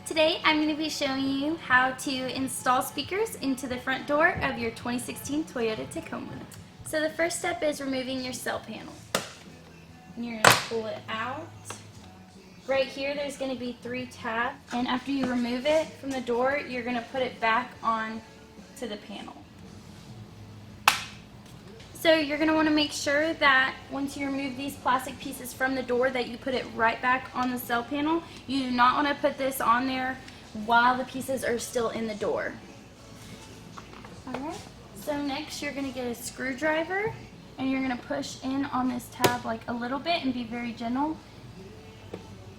Today I'm going to be showing you how to install speakers into the front door of your 2016 Toyota Tacoma. So the first step is removing your cell panel. And you're going to pull it out. Right here there's going to be 3 tabs, and after you remove it from the door you're going to put it back on to the panel. So you're going to want to make sure that once you remove these plastic pieces from the door that you put it right back on the cell panel. You do not want to put this on there while the pieces are still in the door. Alright, so next you're going to get a screwdriver and you're going to push in on this tab like a little bit and be very gentle.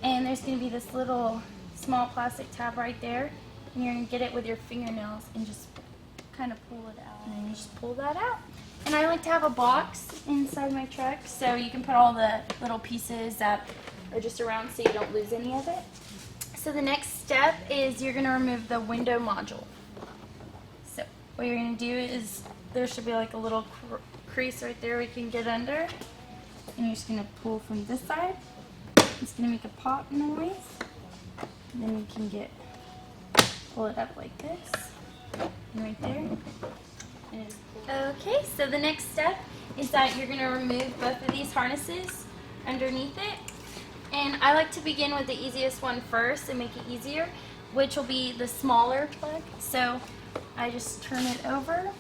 And there's going to be this little small plastic tab right there, and you're going to get it with your fingernails and just kind of pull it out. And then you just pull that out. And I like to have a box inside my truck so you can put all the little pieces that are just around so you don't lose any of it. So the next step is you're going to remove the window module. So what you're going to do is there should be like a little crease right there we can get under. And you're just going to pull from this side. It's going to make a pop noise. And then you can pull it up like this. And right there. Okay, so the next step is that you're going to remove both of these harnesses underneath it. And I like to begin with the easiest one first and make it easier, which will be the smaller plug. So I just turn it over.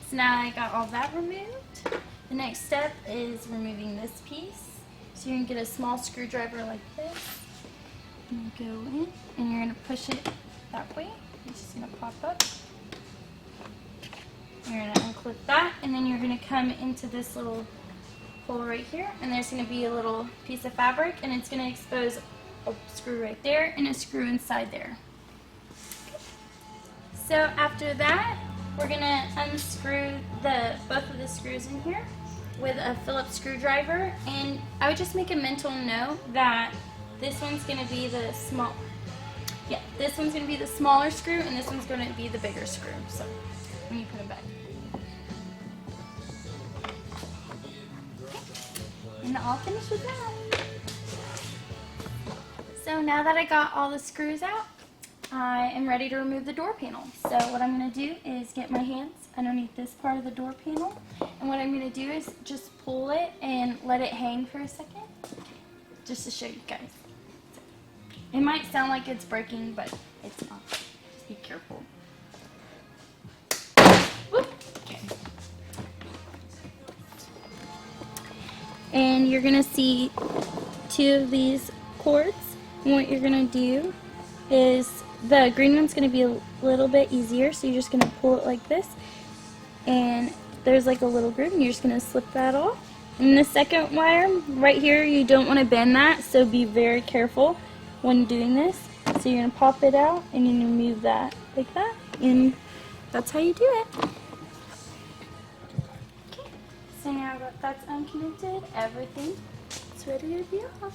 So now I got all that removed. The next step is removing this piece. So you're going to get a small screwdriver like this. And you go in and you're going to push it that way. It's just going to pop up. You're going to unclip that, and then you're going to come into this little hole right here, and there's going to be a little piece of fabric, and it's going to expose a screw right there and a screw inside there. So after that, we're going to unscrew both of the screws in here with a Phillips screwdriver, and I would just make a mental note that this one's going to be the this one's going to be the smaller screw and this one's going to be the bigger screw. So when you put them back. And I'll finish with that. So now that I got all the screws out, I am ready to remove the door panel. So what I'm going to do is get my hands underneath this part of the door panel, and what I'm going to do is just pull it and let it hang for a second, just to show you guys. It might sound like it's breaking, but it's not. Just be careful. Whoop. Okay. And you're going to see 2 of these cords, and what you're going to do is the green one's going to be a little bit easier, so you're just going to pull it like this, and there's like a little groove, and you're just going to slip that off. And the second wire right here, you don't want to bend that, so be very careful when doing this. So you're going to pop it out and you're going to move that like that, and that's how you do it. Okay, so now that that's unconnected, everything is ready to be off.